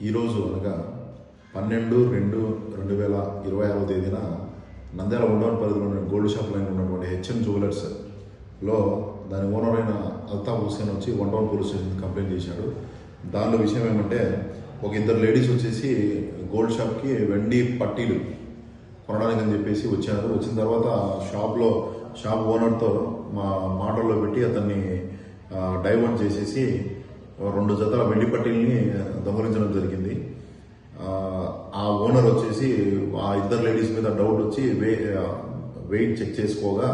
ఈరోజు అనగా 12/2/2026 తేదీన నంద్యాల ఉండవన్ పరిధిలోని గోల్డ్ షాప్ లైన్ ఉన్నటువంటి హెచ్ఎం జ్యువెలర్స్లో దాని ఓనర్ అయిన అల్తాఫ్ హుసేన్ వచ్చి ఉండవన్ పోలీస్ స్టేషన్ కంప్లైంట్ చేశాడు. దానిలో విషయం ఏమంటే ఒక ఇద్దరు లేడీస్ వచ్చేసి గోల్డ్ షాప్కి వెండి పట్టీలు కొనడానికి అని చెప్పేసి వచ్చారు. వచ్చిన తర్వాత షాప్ ఓనర్తో మాటల్లో పెట్టి అతన్ని డైవర్ట్ చేసేసి 2 జతల వెండి పట్టీల్ని దొంగలించడం జరిగింది. ఆ ఓనర్ వచ్చేసి ఆ ఇద్దరు లేడీస్ మీద డౌట్ వచ్చి వెయిట్ చెక్ చేసుకోగా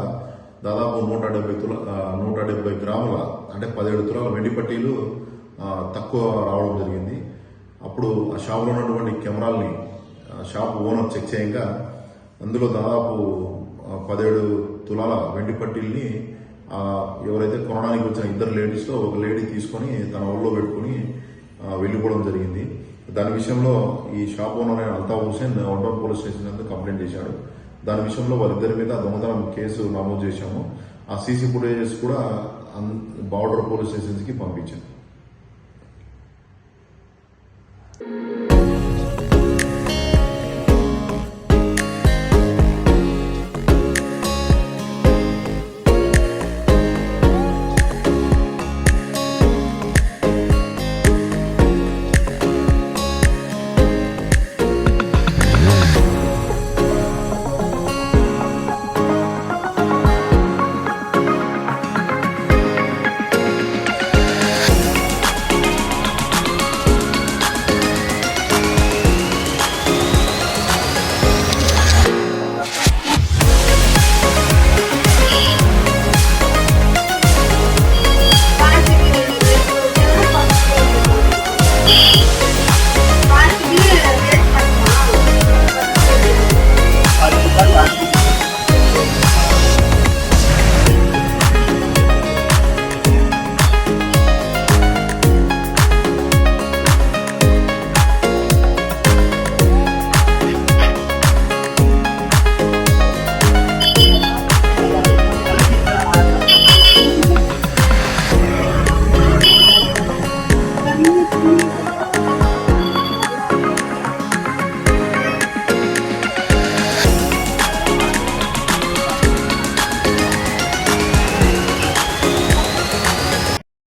దాదాపు 170 గ్రాముల అంటే 17 తులాల వెండి పట్టీలు తక్కువ రావడం జరిగింది. అప్పుడు ఆ షాప్లో ఉన్నటువంటి కెమెరాల్ని షాప్ ఓనర్ చెక్ చేయగా అందులో దాదాపు 17 తులాల వెండి పట్టీల్ని ఎవరైతే కొనడానికి వచ్చిన ఇద్దరు లేడీస్లో ఒక లేడీ తీసుకొని తన ఒళ్ళో పెట్టుకుని వెళ్ళిపోవడం జరిగింది. దాని విషయంలో ఈ షాప్ ఓనర్ అయిన అల్తాఫ్ హుసేన్ ఉండవన్ పోలీస్ స్టేషన్ నందు కంప్లైంట్ చేశాడు. దాని విషయంలో వారిద్దరి మీద దొంగతనం కేసు నమోదు చేశాము. ఆ సీసీ ఫుటేజెస్ కూడా బార్డర్ పోలీస్ స్టేషన్స్కి పంపించాము.